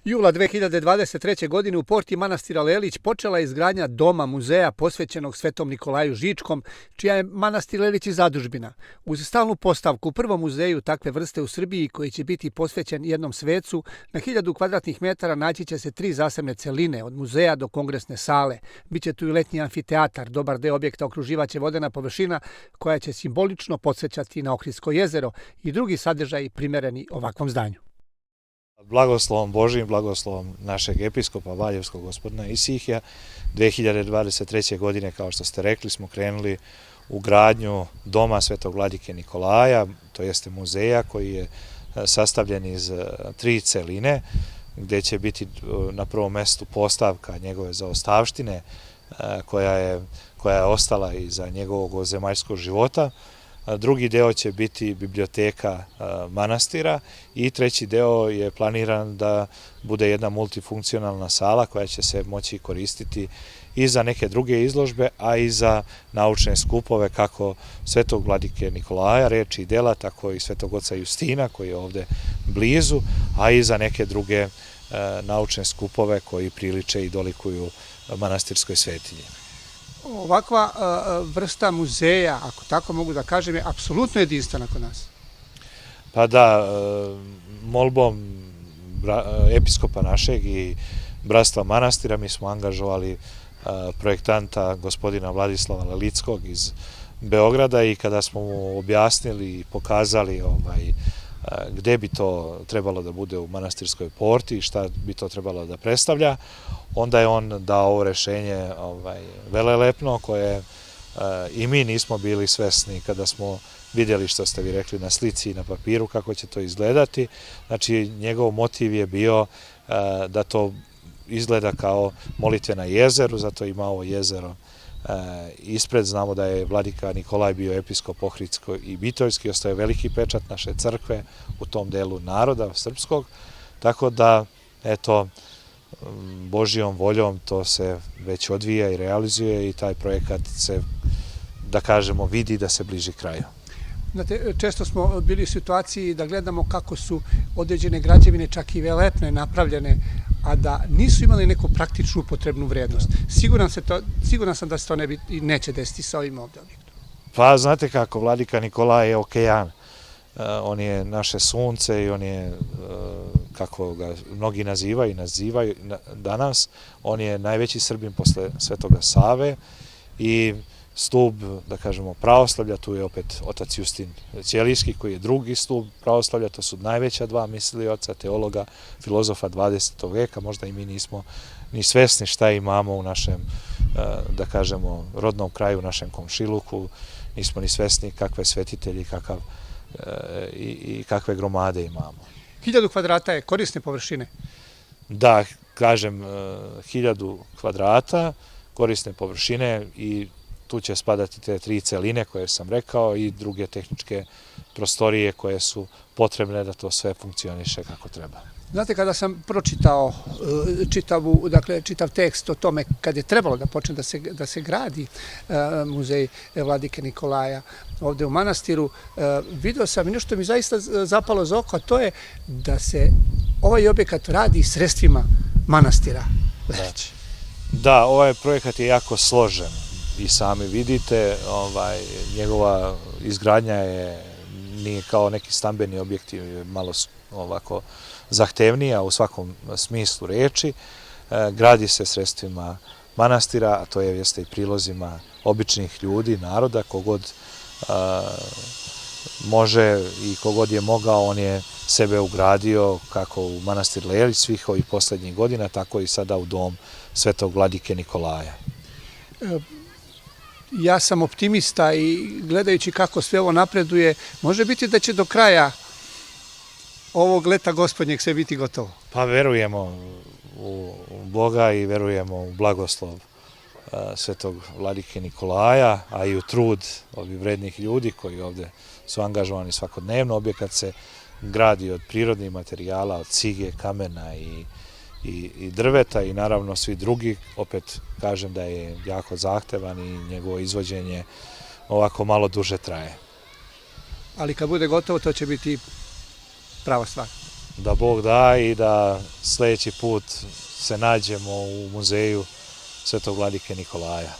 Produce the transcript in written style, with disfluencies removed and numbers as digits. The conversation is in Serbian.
Jula 2023. godine u porti manastira Lelić počela je izgradnja doma muzeja posvećenog Svetom Nikolaju Žičkom, čija je manastir Lelić i zadužbina. Uz stalnu postavku u prvom muzeju takve vrste u Srbiji koji će biti posvećen jednom svecu, na 1000 kvadratnih metara naći će se 3 zasebne celine od muzeja do kongresne sale. Biće tu i letnji amfiteatar, dobar deo objekta okruživaće vodena površina koja će simbolično podsjećati na Ohridsko jezero i drugi sadržaji primereni ovakvom zdanju. Blagoslovom Božijim, blagoslovom našeg episkopa Valjevskog gospodina Isihija, 2023. godine, kao što ste rekli, smo krenuli u gradnju doma Svetog vladike Nikolaja, to jeste muzeja koji je sastavljen iz 3 celine, gde će biti na prvom mestu postavka njegove zaostavštine koja je ostala iza njegovog zemaljskog života. Drugi deo će biti biblioteka manastira i treći deo je planiran da bude jedna multifunkcionalna sala koja će se moći koristiti i za neke druge izložbe, a i za naučne skupove kako Svetog vladike Nikolaja, reči i dela, tako i Svetog oca Justina koji je ovde blizu, a i za neke druge naučne skupove koji priliče i dolikuju manastirskoj svetinji. Ovakva vrsta muzeja, ako tako mogu da kažem, je apsolutno jedinstvena kod nas. Pa da, molbom episkopa našeg i bratstva manastira mi smo angažovali projektanta gospodina Vladislava Lelickog iz Beograda i kada smo mu objasnili i pokazali gde bi to trebalo da bude u manastirskoj porti i šta bi to trebalo da predstavlja, onda je on dao ovo rešenje velelepno koje i mi nismo bili svesni kada smo vidjeli, što ste vi rekli, na slici i na papiru kako će to izgledati. Znači, njegov motiv je bio da to izgleda kao molitve na jezeru, zato ima ovo jezero ispred. Znamo da je vladika Nikolaj bio episkop ohridsko i bitojski, ostaje veliki pečat naše crkve u tom delu naroda srpskog, tako da, eto, Božijom voljom to se već odvija i realizuje i taj projekat se, da kažemo, vidi da se bliži kraju. Znate, često smo bili u situaciji da gledamo kako su određene građevine čak i velelepne napravljene, a da nisu imali neku praktičnu upotrebnu vrednost. Siguran sam da se to neće desiti sa ovim ovdje objektom. Pa znate kako, vladika Nikolaj je okean. On je naše sunce i on je, kako ga mnogi nazivaju danas, on je najveći Srbin posle Svetoga Save i stub, da kažemo, pravoslavlja, tu je opet otac Justin Ćelijski koji je drugi stub pravoslavlja, to su najveća 2 mislioca, teologa, filozofa 20. veka, možda i mi nismo ni svesni šta imamo u našem, da kažemo, rodnom kraju, u našem komšiluku, nismo ni svesni kakve svetitelji i kakve gromade imamo. 1000 kvadrata je korisne površine? Da, kažem, 1000 kvadrata korisne površine i tu će spadati te 3 celine koje sam rekao i druge tehničke prostorije koje su potrebne da to sve funkcioniše kako treba. Znate, kada sam pročitao čitav tekst o tome kad je trebalo da počne da se gradi muzej vladike Nikolaja ovde u manastiru, video sam i nešto mi zaista zapalo za oko, a to je da se ovaj objekat radi sredstvima manastira Lelić. Da, ovaj projekat je jako složen. I sami vidite, njegova izgradnja nije kao neki stambeni objekti, malo ovako zahtevnija u svakom smislu reči. Gradi se sredstvima manastira, a to jeste i prilozima običnih ljudi, naroda, kogod može i kogod je mogao, on je sebe ugradio kako u manastir Lelić svih ovih poslednjih godina, tako i sada u dom Svetog vladike Nikolaja. Ja sam optimista i gledajući kako sve ovo napreduje, može biti da će do kraja ovog leta gospodnjeg sve biti gotovo. Pa verujemo u Boga i verujemo u blagoslov Svetog vladike Nikolaja, a i u trud ovih vrednih ljudi koji ovde su angažovani svakodnevno. Objekat se gradi od prirodnih materijala, od cige, kamena i drveta i naravno svi drugi. Opet kažem da je jako zahtevan i njegovo izvođenje ovako malo duže traje. Ali kad bude gotovo, to će biti prava stvar. da Bog da i da sljedeći put se nađemo u muzeju Svetog vladike Nikolaja.